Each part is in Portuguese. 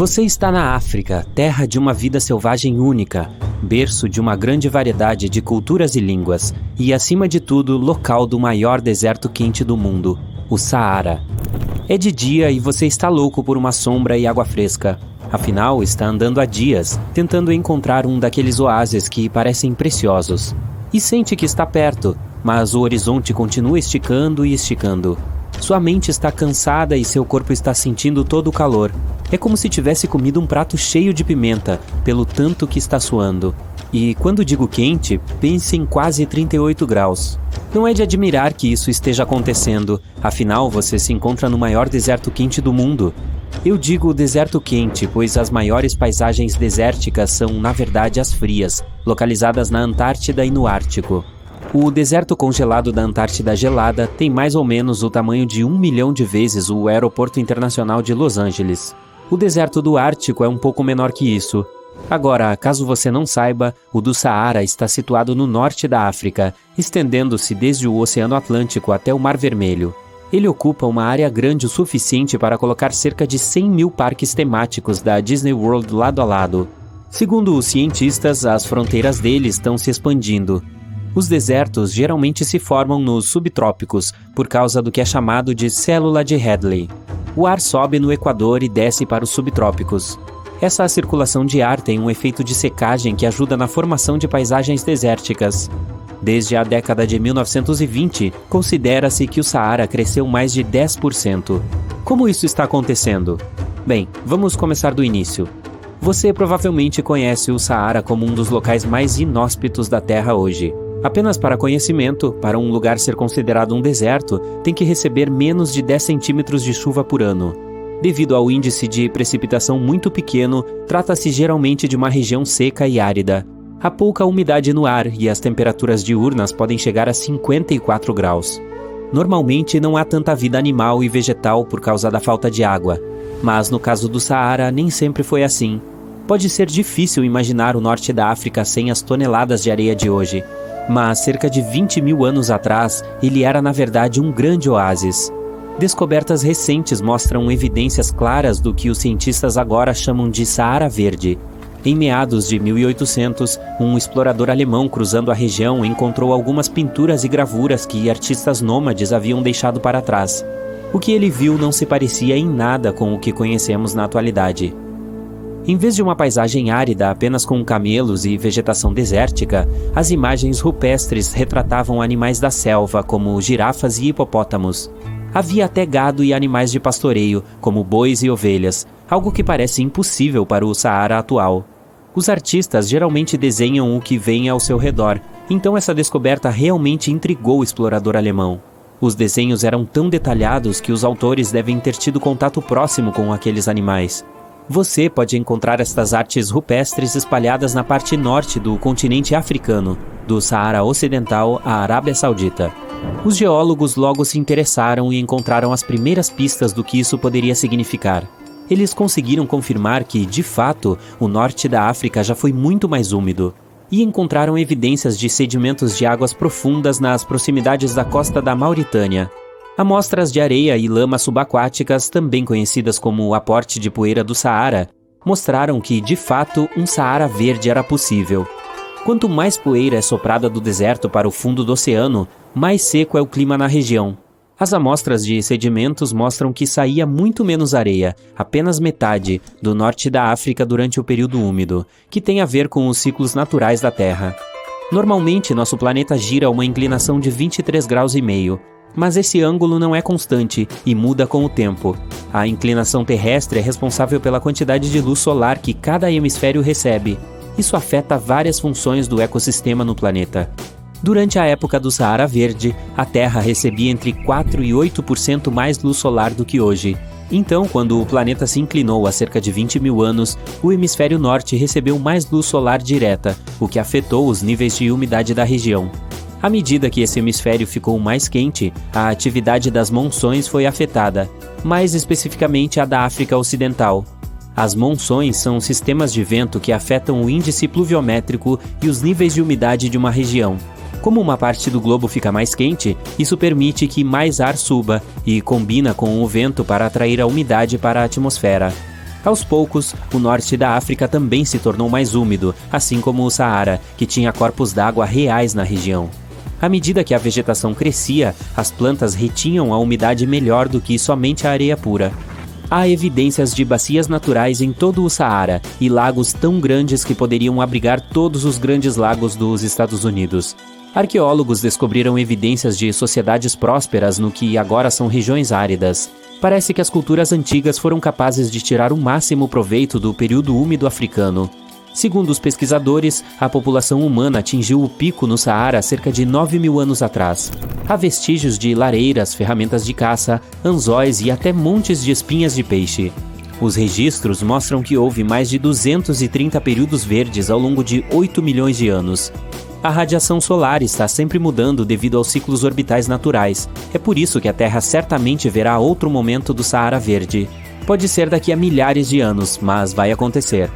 Você está na África, terra de uma vida selvagem única, berço de uma grande variedade de culturas e línguas, e acima de tudo, local do maior deserto quente do mundo, o Saara. É de dia e você está louco por uma sombra e água fresca. Afinal, está andando há dias, tentando encontrar um daqueles oásis que parecem preciosos. E sente que está perto, mas o horizonte continua esticando e esticando. Sua mente está cansada e seu corpo está sentindo todo o calor. É como se tivesse comido um prato cheio de pimenta, pelo tanto que está suando. E quando digo quente, pense em quase 38 graus. Não é de admirar que isso esteja acontecendo, afinal você se encontra no maior deserto quente do mundo. Eu digo deserto quente, pois as maiores paisagens desérticas são, na verdade, as frias, localizadas na Antártida e no Ártico. O deserto congelado da Antártida gelada tem mais ou menos o tamanho de 1 milhão de vezes o Aeroporto Internacional de Los Angeles. O deserto do Ártico é um pouco menor que isso. Agora, caso você não saiba, o do Saara está situado no norte da África, estendendo-se desde o Oceano Atlântico até o Mar Vermelho. Ele ocupa uma área grande o suficiente para colocar cerca de 100 mil parques temáticos da Disney World lado a lado. Segundo os cientistas, as fronteiras dele estão se expandindo. Os desertos geralmente se formam nos subtrópicos, por causa do que é chamado de célula de Hadley. O ar sobe no Equador e desce para os subtrópicos. Essa circulação de ar tem um efeito de secagem que ajuda na formação de paisagens desérticas. Desde a década de 1920, considera-se que o Saara cresceu mais de 10%. Como isso está acontecendo? Bem, vamos começar do início. Você provavelmente conhece o Saara como um dos locais mais inóspitos da Terra hoje. Apenas para conhecimento, para um lugar ser considerado um deserto, tem que receber menos de 10 centímetros de chuva por ano. Devido ao índice de precipitação muito pequeno, trata-se geralmente de uma região seca e árida. Há pouca umidade no ar e as temperaturas diurnas podem chegar a 54 graus. Normalmente não há tanta vida animal e vegetal por causa da falta de água. Mas no caso do Saara, nem sempre foi assim. Pode ser difícil imaginar o norte da África sem as toneladas de areia de hoje. Mas cerca de 20 mil anos atrás, ele era na verdade um grande oásis. Descobertas recentes mostram evidências claras do que os cientistas agora chamam de Saara Verde. Em meados de 1800, um explorador alemão cruzando a região encontrou algumas pinturas e gravuras que artistas nômades haviam deixado para trás. O que ele viu não se parecia em nada com o que conhecemos na atualidade. Em vez de uma paisagem árida apenas com camelos e vegetação desértica, as imagens rupestres retratavam animais da selva, como girafas e hipopótamos. Havia até gado e animais de pastoreio, como bois e ovelhas, algo que parece impossível para o Saara atual. Os artistas geralmente desenham o que vem ao seu redor, então essa descoberta realmente intrigou o explorador alemão. Os desenhos eram tão detalhados que os autores devem ter tido contato próximo com aqueles animais. Você pode encontrar estas artes rupestres espalhadas na parte norte do continente africano, do Saara Ocidental à Arábia Saudita. Os geólogos logo se interessaram e encontraram as primeiras pistas do que isso poderia significar. Eles conseguiram confirmar que, de fato, o norte da África já foi muito mais úmido. E encontraram evidências de sedimentos de águas profundas nas proximidades da costa da Mauritânia. Amostras de areia e lama subaquáticas, também conhecidas como o aporte de poeira do Saara, mostraram que, de fato, um Saara verde era possível. Quanto mais poeira é soprada do deserto para o fundo do oceano, mais seco é o clima na região. As amostras de sedimentos mostram que saía muito menos areia, apenas metade, do norte da África durante o período úmido, que tem a ver com os ciclos naturais da Terra. Normalmente, nosso planeta gira a uma inclinação de 23,5 graus, mas esse ângulo não é constante e muda com o tempo. A inclinação terrestre é responsável pela quantidade de luz solar que cada hemisfério recebe. Isso afeta várias funções do ecossistema no planeta. Durante a época do Saara Verde, a Terra recebia entre 4% e 8% mais luz solar do que hoje. Então, quando o planeta se inclinou há cerca de 20 mil anos, o hemisfério norte recebeu mais luz solar direta, o que afetou os níveis de umidade da região. À medida que esse hemisfério ficou mais quente, a atividade das monções foi afetada, mais especificamente a da África Ocidental. As monções são sistemas de vento que afetam o índice pluviométrico e os níveis de umidade de uma região. Como uma parte do globo fica mais quente, isso permite que mais ar suba e combina com o vento para atrair a umidade para a atmosfera. Aos poucos, o norte da África também se tornou mais úmido, assim como o Saara, que tinha corpos d'água reais na região. À medida que a vegetação crescia, as plantas retinham a umidade melhor do que somente a areia pura. Há evidências de bacias naturais em todo o Saara e lagos tão grandes que poderiam abrigar todos os grandes lagos dos Estados Unidos. Arqueólogos descobriram evidências de sociedades prósperas no que agora são regiões áridas. Parece que as culturas antigas foram capazes de tirar o máximo proveito do período úmido africano. Segundo os pesquisadores, a população humana atingiu o pico no Saara há cerca de 9.000 anos atrás. Há vestígios de lareiras, ferramentas de caça, anzóis e até montes de espinhas de peixe. Os registros mostram que houve mais de 230 períodos verdes ao longo de 8 milhões de anos. A radiação solar está sempre mudando devido aos ciclos orbitais naturais. É por isso que a Terra certamente verá outro momento do Saara verde. Pode ser daqui a milhares de anos, mas vai acontecer.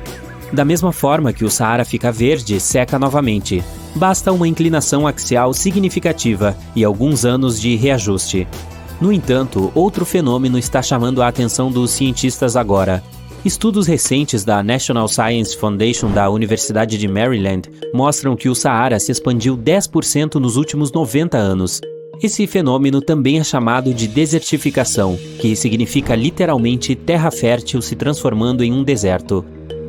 Da mesma forma que o Saara fica verde, seca novamente. Basta uma inclinação axial significativa e alguns anos de reajuste. No entanto, outro fenômeno está chamando a atenção dos cientistas agora. Estudos recentes da National Science Foundation da Universidade de Maryland mostram que o Saara se expandiu 10% nos últimos 90 anos. Esse fenômeno também é chamado de desertificação, que significa literalmente terra fértil se transformando em um deserto.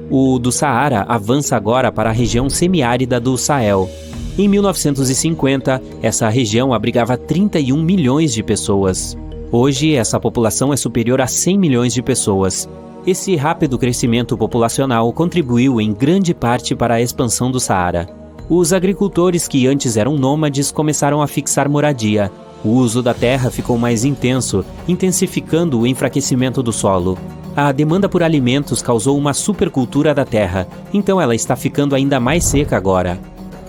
O do Saara avança agora para a região semiárida do Sahel. Em 1950, essa região abrigava 31 milhões de pessoas. Hoje, essa população é superior a 100 milhões de pessoas. Esse rápido crescimento populacional contribuiu em grande parte para a expansão do Saara. Os agricultores que antes eram nômades começaram a fixar moradia. O uso da terra ficou mais intenso, intensificando o enfraquecimento do solo. A demanda por alimentos causou uma supercultura da terra, então ela está ficando ainda mais seca agora.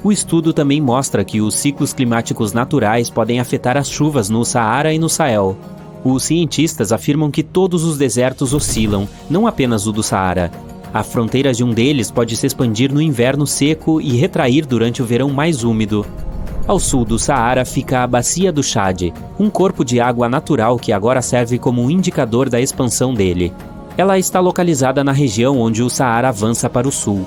O estudo também mostra que os ciclos climáticos naturais podem afetar as chuvas no Saara e no Sahel. Os cientistas afirmam que todos os desertos oscilam, não apenas o do Saara. A fronteira de um deles pode se expandir no inverno seco e retrair durante o verão mais úmido. Ao sul do Saara fica a Bacia do Chade, um corpo de água natural que agora serve como um indicador da expansão dele. Ela está localizada na região onde o Saara avança para o sul.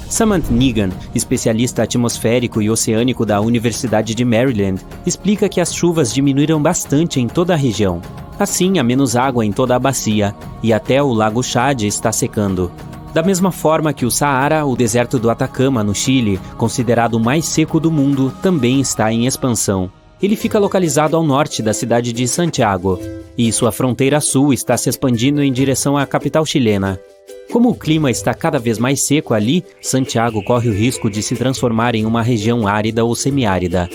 Samant Nigan, especialista atmosférico e oceânico da Universidade de Maryland, explica que as chuvas diminuíram bastante em toda a região. Assim, há menos água em toda a bacia, e até o Lago Chade está secando. Da mesma forma que o Saara, o deserto do Atacama, no Chile, considerado o mais seco do mundo, também está em expansão. Ele fica localizado ao norte da cidade de Santiago, e sua fronteira sul está se expandindo em direção à capital chilena. Como o clima está cada vez mais seco ali, Santiago corre o risco de se transformar em uma região árida ou semiárida.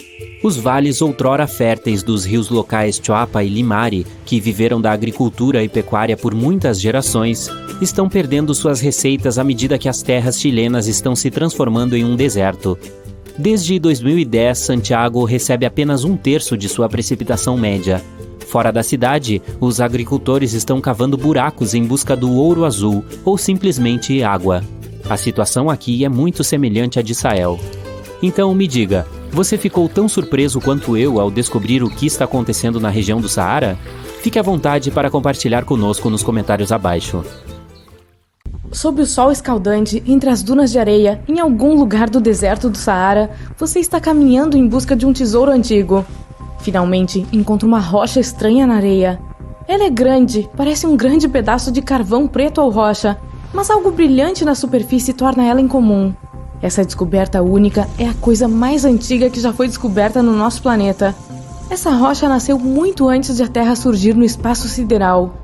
Os vales outrora férteis dos rios locais Choapa e Limari, que viveram da agricultura e pecuária por muitas gerações, estão perdendo suas receitas à medida que as terras chilenas estão se transformando em um deserto. Desde 2010, Santiago recebe apenas 1/3 de sua precipitação média. Fora da cidade, os agricultores estão cavando buracos em busca do ouro azul ou simplesmente água. A situação aqui é muito semelhante à de Sahel. Então me diga, você ficou tão surpreso quanto eu ao descobrir o que está acontecendo na região do Saara? Fique à vontade para compartilhar conosco nos comentários abaixo. Sob o sol escaldante, entre as dunas de areia, em algum lugar do deserto do Saara, você está caminhando em busca de um tesouro antigo. Finalmente, encontra uma rocha estranha na areia. Ela é grande, parece um grande pedaço de carvão preto ou rocha, mas algo brilhante na superfície torna ela incomum. Essa descoberta única é a coisa mais antiga que já foi descoberta no nosso planeta. Essa rocha nasceu muito antes de a Terra surgir no espaço sideral.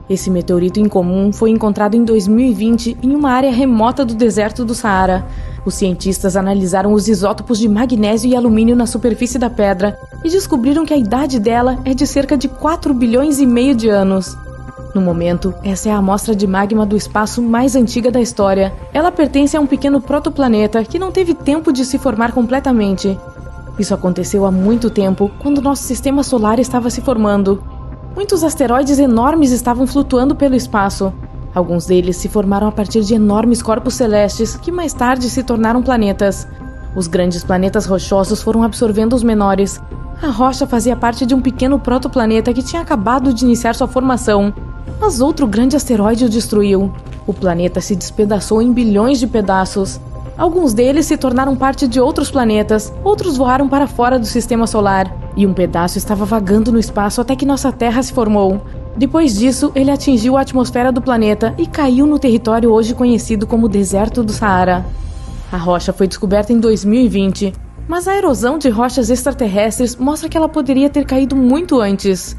Esse meteorito incomum foi encontrado em 2020 em uma área remota do deserto do Saara. Os cientistas analisaram os isótopos de magnésio e alumínio na superfície da pedra e descobriram que a idade dela é de cerca de 4,5 bilhões de anos. No momento, essa é a amostra de magma do espaço mais antiga da história. Ela pertence a um pequeno protoplaneta que não teve tempo de se formar completamente. Isso aconteceu há muito tempo, quando nosso sistema solar estava se formando. Muitos asteroides enormes estavam flutuando pelo espaço. Alguns deles se formaram a partir de enormes corpos celestes que mais tarde se tornaram planetas. Os grandes planetas rochosos foram absorvendo os menores. A rocha fazia parte de um pequeno protoplaneta que tinha acabado de iniciar sua formação. Mas outro grande asteroide o destruiu. O planeta se despedaçou em bilhões de pedaços. Alguns deles se tornaram parte de outros planetas, outros voaram para fora do sistema solar, e um pedaço estava vagando no espaço até que nossa Terra se formou. Depois disso, ele atingiu a atmosfera do planeta e caiu no território hoje conhecido como Deserto do Saara. A rocha foi descoberta em 2020, mas a erosão de rochas extraterrestres mostra que ela poderia ter caído muito antes.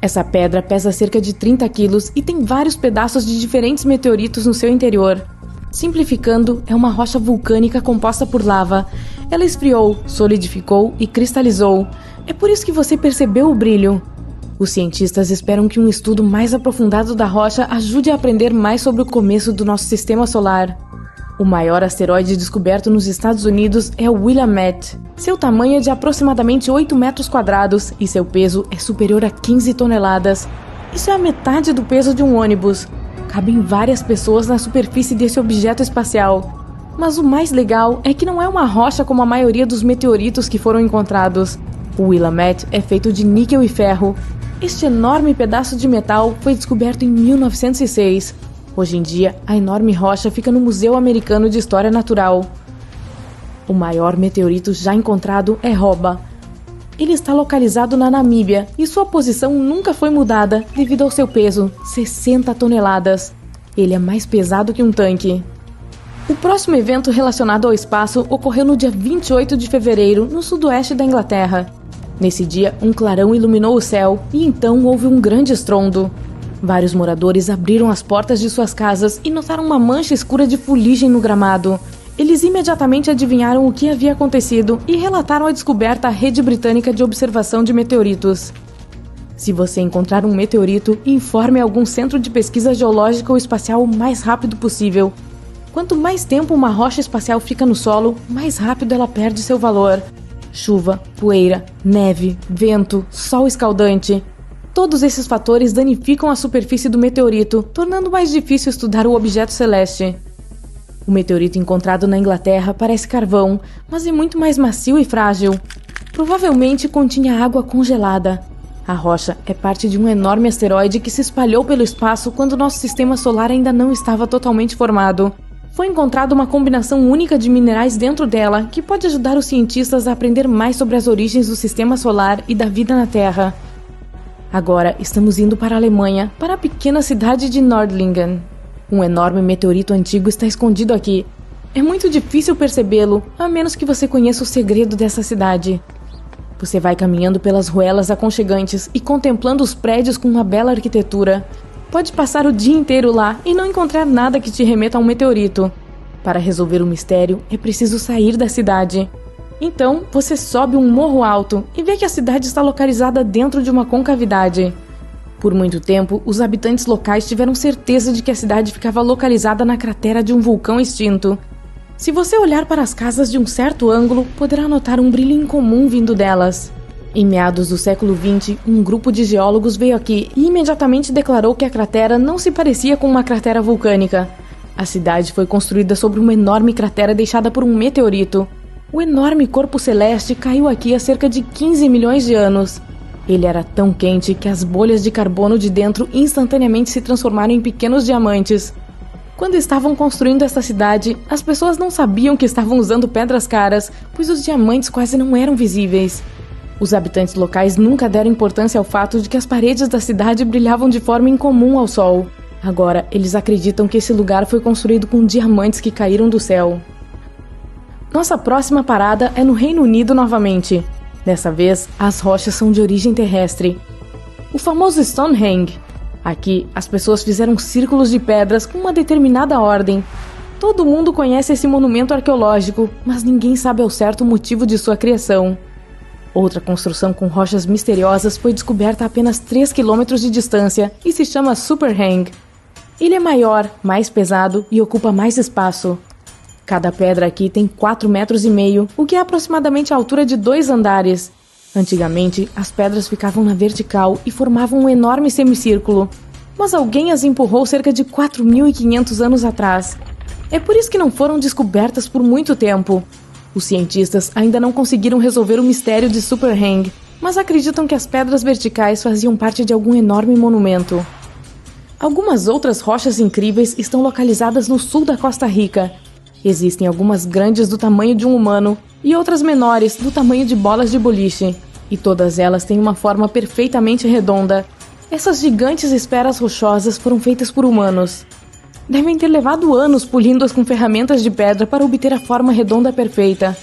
Essa pedra pesa cerca de 30 quilos e tem vários pedaços de diferentes meteoritos no seu interior. Simplificando, é uma rocha vulcânica composta por lava. Ela esfriou, solidificou e cristalizou. É por isso que você percebeu o brilho. Os cientistas esperam que um estudo mais aprofundado da rocha ajude a aprender mais sobre o começo do nosso sistema solar. O maior asteroide descoberto nos Estados Unidos é o Willamette. Seu tamanho é de aproximadamente 8 metros quadrados e seu peso é superior a 15 toneladas. Isso é a metade do peso de um ônibus. Cabem várias pessoas na superfície desse objeto espacial. Mas o mais legal é que não é uma rocha como a maioria dos meteoritos que foram encontrados. O Willamette é feito de níquel e ferro. Este enorme pedaço de metal foi descoberto em 1906. Hoje em dia, a enorme rocha fica no Museu Americano de História Natural. O maior meteorito já encontrado é Roba. Ele está localizado na Namíbia e sua posição nunca foi mudada devido ao seu peso, 60 toneladas. Ele é mais pesado que um tanque. O próximo evento relacionado ao espaço ocorreu no dia 28 de fevereiro, no sudoeste da Inglaterra. Nesse dia, um clarão iluminou o céu e então houve um grande estrondo. Vários moradores abriram as portas de suas casas e notaram uma mancha escura de fuligem no gramado. Eles imediatamente adivinharam o que havia acontecido e relataram a descoberta à Rede Britânica de Observação de Meteoritos. Se você encontrar um meteorito, informe algum centro de pesquisa geológica ou espacial o mais rápido possível. Quanto mais tempo uma rocha espacial fica no solo, mais rápido ela perde seu valor. Chuva, poeira, neve, vento, sol escaldante. Todos esses fatores danificam a superfície do meteorito, tornando mais difícil estudar o objeto celeste. O meteorito encontrado na Inglaterra parece carvão, mas é muito mais macio e frágil. Provavelmente continha água congelada. A rocha é parte de um enorme asteroide que se espalhou pelo espaço quando nosso sistema solar ainda não estava totalmente formado. Foi encontrada uma combinação única de minerais dentro dela que pode ajudar os cientistas a aprender mais sobre as origens do sistema solar e da vida na Terra. Agora estamos indo para a Alemanha, para a pequena cidade de Nordlingen. Um enorme meteorito antigo está escondido aqui. É muito difícil percebê-lo, a menos que você conheça o segredo dessa cidade. Você vai caminhando pelas ruelas aconchegantes e contemplando os prédios com uma bela arquitetura. Pode passar o dia inteiro lá e não encontrar nada que te remeta a um meteorito. Para resolver o mistério, é preciso sair da cidade. Então, você sobe um morro alto e vê que a cidade está localizada dentro de uma concavidade. Por muito tempo, os habitantes locais tiveram certeza de que a cidade ficava localizada na cratera de um vulcão extinto. Se você olhar para as casas de um certo ângulo, poderá notar um brilho incomum vindo delas. Em meados do século XX, um grupo de geólogos veio aqui e imediatamente declarou que a cratera não se parecia com uma cratera vulcânica. A cidade foi construída sobre uma enorme cratera deixada por um meteorito. O enorme corpo celeste caiu aqui há cerca de 15 milhões de anos. Ele era tão quente que as bolhas de carbono de dentro instantaneamente se transformaram em pequenos diamantes. Quando estavam construindo esta cidade, as pessoas não sabiam que estavam usando pedras caras, pois os diamantes quase não eram visíveis. Os habitantes locais nunca deram importância ao fato de que as paredes da cidade brilhavam de forma incomum ao sol. Agora, eles acreditam que esse lugar foi construído com diamantes que caíram do céu. Nossa próxima parada é no Reino Unido novamente. Dessa vez, as rochas são de origem terrestre. O famoso Stonehenge. Aqui, as pessoas fizeram círculos de pedras com uma determinada ordem. Todo mundo conhece esse monumento arqueológico, mas ninguém sabe ao certo o motivo de sua criação. Outra construção com rochas misteriosas foi descoberta a apenas 3 km de distância e se chama Superhang. Ele é maior, mais pesado e ocupa mais espaço. Cada pedra aqui tem 4,5 metros, o que é aproximadamente a altura de 2 andares. Antigamente, as pedras ficavam na vertical e formavam um enorme semicírculo, mas alguém as empurrou cerca de 4.500 anos atrás. É por isso que não foram descobertas por muito tempo. Os cientistas ainda não conseguiram resolver o mistério de Superhang, mas acreditam que as pedras verticais faziam parte de algum enorme monumento. Algumas outras rochas incríveis estão localizadas no sul da Costa Rica. Existem algumas grandes do tamanho de um humano e outras menores do tamanho de bolas de boliche. E todas elas têm uma forma perfeitamente redonda. Essas gigantes esferas rochosas foram feitas por humanos. Devem ter levado anos polindo-as com ferramentas de pedra para obter a forma redonda perfeita.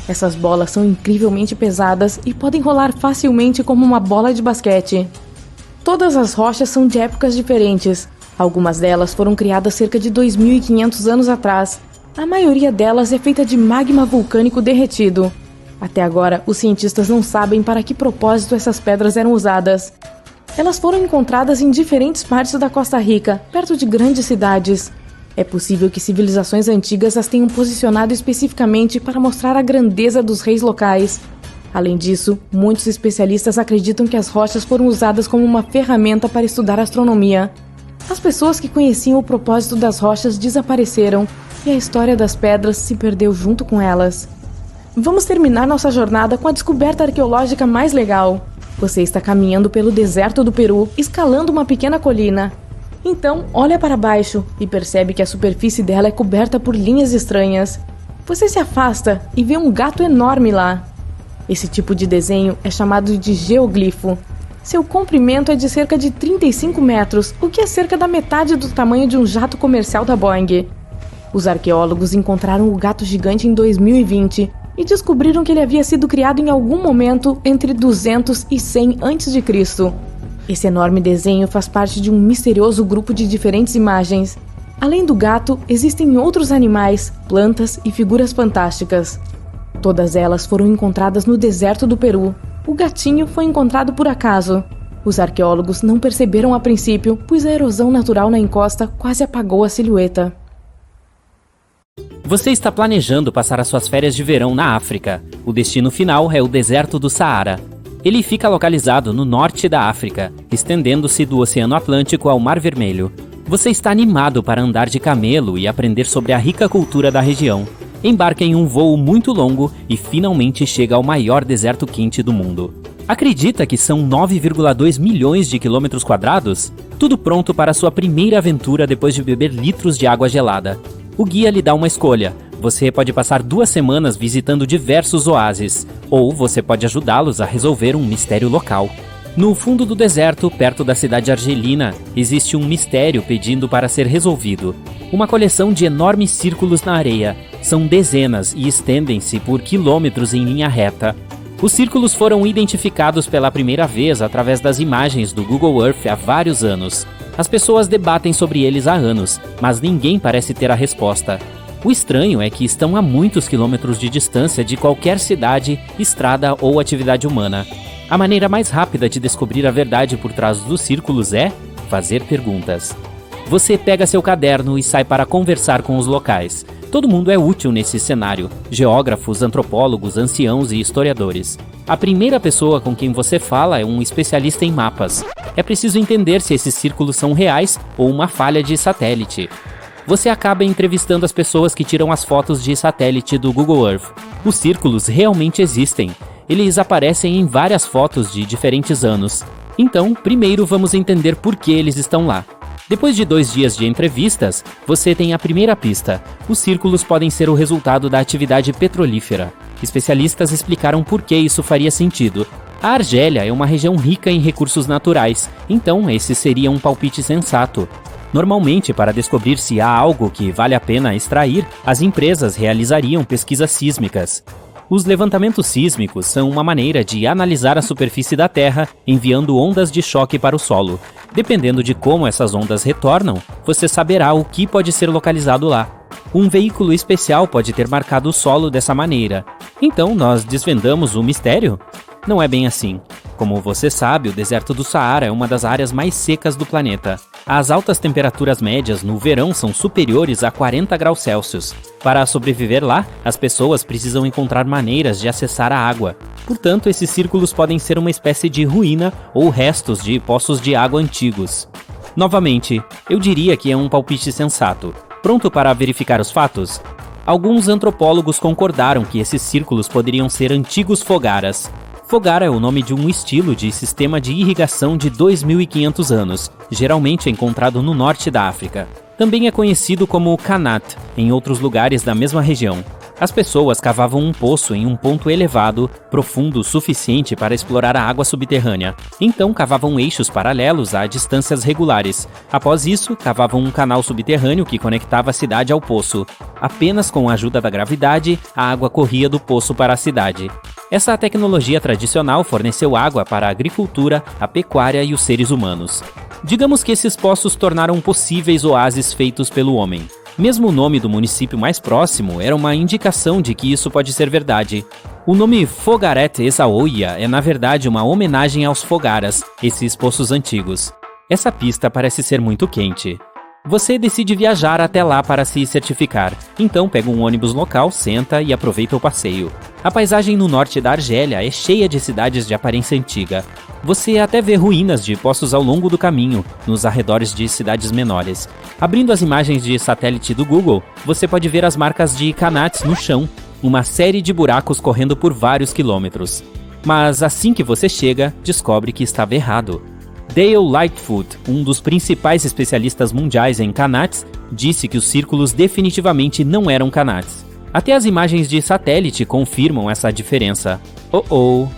Essas bolas são incrivelmente pesadas e podem rolar facilmente como uma bola de basquete. Todas as rochas são de épocas diferentes. Algumas delas foram criadas cerca de 2.500 anos atrás. A maioria delas é feita de magma vulcânico derretido. Até agora, os cientistas não sabem para que propósito essas pedras eram usadas. Elas foram encontradas em diferentes partes da Costa Rica, perto de grandes cidades. É possível que civilizações antigas as tenham posicionado especificamente para mostrar a grandeza dos reis locais. Além disso, muitos especialistas acreditam que as rochas foram usadas como uma ferramenta para estudar astronomia. As pessoas que conheciam o propósito das rochas desapareceram e a história das pedras se perdeu junto com elas. Vamos terminar nossa jornada com a descoberta arqueológica mais legal. Você está caminhando pelo deserto do Peru, escalando uma pequena colina. Então, olha para baixo e percebe que a superfície dela é coberta por linhas estranhas. Você se afasta e vê um gato enorme lá. Esse tipo de desenho é chamado de geoglifo. Seu comprimento é de cerca de 35 metros, o que é cerca da metade do tamanho de um jato comercial da Boeing. Os arqueólogos encontraram o gato gigante em 2020 e descobriram que ele havia sido criado em algum momento entre 200 e 100 a.C. Esse enorme desenho faz parte de um misterioso grupo de diferentes imagens. Além do gato, existem outros animais, plantas e figuras fantásticas. Todas elas foram encontradas no deserto do Peru. O gatinho foi encontrado por acaso. Os arqueólogos não perceberam a princípio, pois a erosão natural na encosta quase apagou a silhueta. Você está planejando passar as suas férias de verão na África. O destino final é o deserto do Saara. Ele fica localizado no norte da África, estendendo-se do Oceano Atlântico ao Mar Vermelho. Você está animado para andar de camelo e aprender sobre a rica cultura da região. Embarca em um voo muito longo e finalmente chega ao maior deserto quente do mundo. Acredita que são 9,2 milhões de quilômetros quadrados? Tudo pronto para sua primeira aventura depois de beber litros de água gelada. O guia lhe dá uma escolha. Você pode passar 2 semanas visitando diversos oásis, ou você pode ajudá-los a resolver um mistério local. No fundo do deserto, perto da cidade argelina, existe um mistério pedindo para ser resolvido. Uma coleção de enormes círculos na areia. São dezenas e estendem-se por quilômetros em linha reta. Os círculos foram identificados pela primeira vez através das imagens do Google Earth há vários anos. As pessoas debatem sobre eles há anos, mas ninguém parece ter a resposta. O estranho é que estão a muitos quilômetros de distância de qualquer cidade, estrada ou atividade humana. A maneira mais rápida de descobrir a verdade por trás dos círculos é fazer perguntas. Você pega seu caderno e sai para conversar com os locais. Todo mundo é útil nesse cenário: geógrafos, antropólogos, anciãos e historiadores. A primeira pessoa com quem você fala é um especialista em mapas. É preciso entender se esses círculos são reais ou uma falha de satélite. Você acaba entrevistando as pessoas que tiram as fotos de satélite do Google Earth. Os círculos realmente existem. Eles aparecem em várias fotos de diferentes anos. Então, primeiro vamos entender por que eles estão lá. Depois de 2 dias de entrevistas, você tem a primeira pista. Os círculos podem ser o resultado da atividade petrolífera. Especialistas explicaram por que isso faria sentido. A Argélia é uma região rica em recursos naturais, então esse seria um palpite sensato. Normalmente, para descobrir se há algo que vale a pena extrair, as empresas realizariam pesquisas sísmicas. Os levantamentos sísmicos são uma maneira de analisar a superfície da Terra, enviando ondas de choque para o solo. Dependendo de como essas ondas retornam, você saberá o que pode ser localizado lá. Um veículo especial pode ter marcado o solo dessa maneira. Então, nós desvendamos o mistério? Não é bem assim. Como você sabe, o deserto do Saara é uma das áreas mais secas do planeta. As altas temperaturas médias no verão são superiores a 40 graus Celsius. Para sobreviver lá, as pessoas precisam encontrar maneiras de acessar a água. Portanto, esses círculos podem ser uma espécie de ruína ou restos de poços de água antigos. Novamente, eu diria que é um palpite sensato. Pronto para verificar os fatos? Alguns antropólogos concordaram que esses círculos poderiam ser antigos fogaras. Fogara é o nome de um estilo de sistema de irrigação de 2.500 anos, geralmente encontrado no norte da África. Também é conhecido como Qanat, em outros lugares da mesma região. As pessoas cavavam um poço em um ponto elevado, profundo o suficiente para explorar a água subterrânea. Então cavavam eixos paralelos a distâncias regulares. Após isso, cavavam um canal subterrâneo que conectava a cidade ao poço. Apenas com a ajuda da gravidade, a água corria do poço para a cidade. Essa tecnologia tradicional forneceu água para a agricultura, a pecuária e os seres humanos. Digamos que esses poços tornaram possíveis oásis feitos pelo homem. Mesmo o nome do município mais próximo era uma indicação de que isso pode ser verdade. O nome Fogaret Essaouira é na verdade uma homenagem aos Fogaras, esses poços antigos. Essa pista parece ser muito quente. Você decide viajar até lá para se certificar, então pega um ônibus local, senta e aproveita o passeio. A paisagem no norte da Argélia é cheia de cidades de aparência antiga. Você até vê ruínas de poços ao longo do caminho, nos arredores de cidades menores. Abrindo as imagens de satélite do Google, você pode ver as marcas de Qanats no chão, uma série de buracos correndo por vários quilômetros. Mas assim que você chega, descobre que estava errado. Dale Lightfoot, um dos principais especialistas mundiais em Qanats, disse que os círculos definitivamente não eram Qanats. Até as imagens de satélite confirmam essa diferença.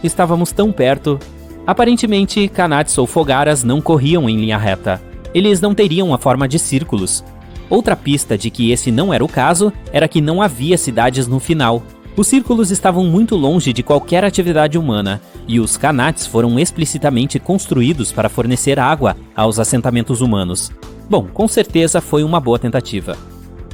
Estávamos tão perto. Aparentemente, Qanats ou Fogaras não corriam em linha reta. Eles não teriam a forma de círculos. Outra pista de que esse não era o caso era que não havia cidades no final. Os círculos estavam muito longe de qualquer atividade humana, e os Qanats foram explicitamente construídos para fornecer água aos assentamentos humanos. Bom, com certeza foi uma boa tentativa.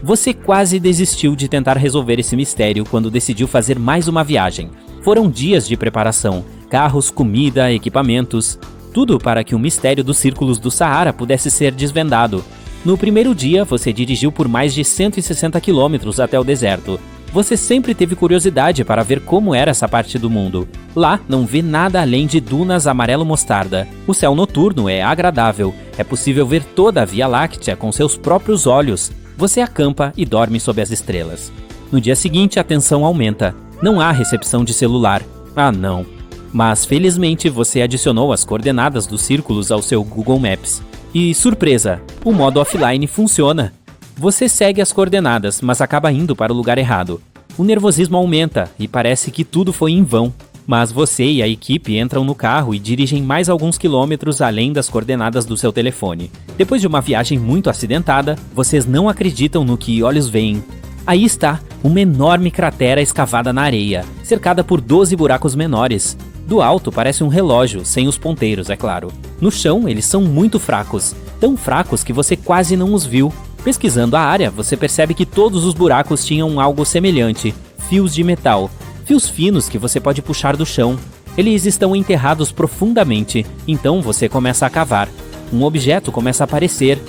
Você quase desistiu de tentar resolver esse mistério quando decidiu fazer mais uma viagem. Foram dias de preparação, carros, comida, equipamentos, tudo para que o mistério dos círculos do Saara pudesse ser desvendado. No primeiro dia, você dirigiu por mais de 160 quilômetros até o deserto. Você sempre teve curiosidade para ver como era essa parte do mundo. Lá, não vê nada além de dunas amarelo mostarda. O céu noturno é agradável. É possível ver toda a Via Láctea com seus próprios olhos. Você acampa e dorme sob as estrelas. No dia seguinte, a tensão aumenta. Não há recepção de celular. Ah, não. Mas, felizmente, você adicionou as coordenadas dos círculos ao seu Google Maps. E, surpresa, o modo offline funciona. Você segue as coordenadas, mas acaba indo para o lugar errado. O nervosismo aumenta e parece que tudo foi em vão. Mas você e a equipe entram no carro e dirigem mais alguns quilômetros além das coordenadas do seu telefone. Depois de uma viagem muito acidentada, vocês não acreditam no que olhos veem. Aí está, uma enorme cratera escavada na areia, cercada por 12 buracos menores. Do alto parece um relógio, sem os ponteiros, é claro. No chão, eles são muito fracos, tão fracos que você quase não os viu. Pesquisando a área, você percebe que todos os buracos tinham algo semelhante, fios de metal, fios finos que você pode puxar do chão. Eles estão enterrados profundamente, então você começa a cavar. Um objeto começa a aparecer.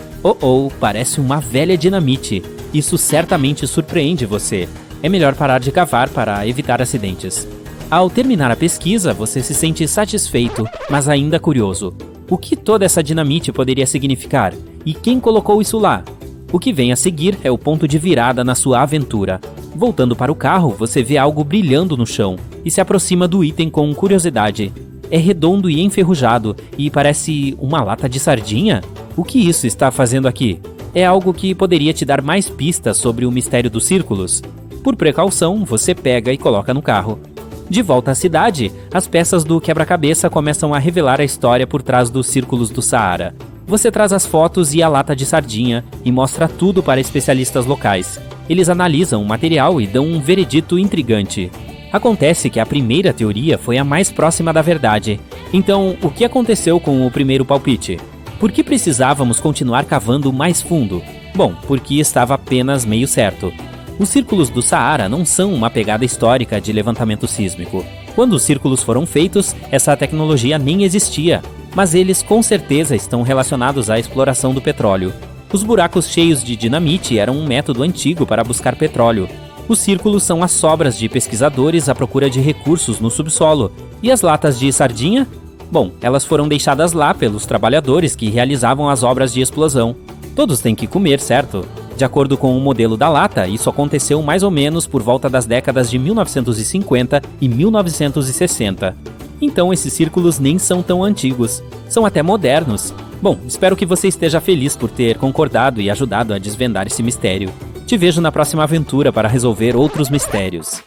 Parece uma velha dinamite. Isso certamente surpreende você. É melhor parar de cavar para evitar acidentes. Ao terminar a pesquisa, você se sente satisfeito, mas ainda curioso. O que toda essa dinamite poderia significar? E quem colocou isso lá? O que vem a seguir é o ponto de virada na sua aventura. Voltando para o carro, você vê algo brilhando no chão e se aproxima do item com curiosidade. É redondo e enferrujado e parece uma lata de sardinha? O que isso está fazendo aqui? É algo que poderia te dar mais pistas sobre o mistério dos círculos. Por precaução, você pega e coloca no carro. De volta à cidade, as peças do quebra-cabeça começam a revelar a história por trás dos círculos do Saara. Você traz as fotos e a lata de sardinha e mostra tudo para especialistas locais. Eles analisam o material e dão um veredito intrigante. Acontece que a primeira teoria foi a mais próxima da verdade. Então, o que aconteceu com o primeiro palpite? Por que precisávamos continuar cavando mais fundo? Bom, porque estava apenas meio certo. Os círculos do Saara não são uma pegada histórica de levantamento sísmico. Quando os círculos foram feitos, essa tecnologia nem existia. Mas eles com certeza estão relacionados à exploração do petróleo. Os buracos cheios de dinamite eram um método antigo para buscar petróleo. Os círculos são as sobras de pesquisadores à procura de recursos no subsolo. E as latas de sardinha? Bom, elas foram deixadas lá pelos trabalhadores que realizavam as obras de explosão. Todos têm que comer, certo? De acordo com o modelo da lata, isso aconteceu mais ou menos por volta das décadas de 1950 e 1960. Então esses círculos nem são tão antigos, são até modernos. Bom, espero que você esteja feliz por ter concordado e ajudado a desvendar esse mistério. Te vejo na próxima aventura para resolver outros mistérios.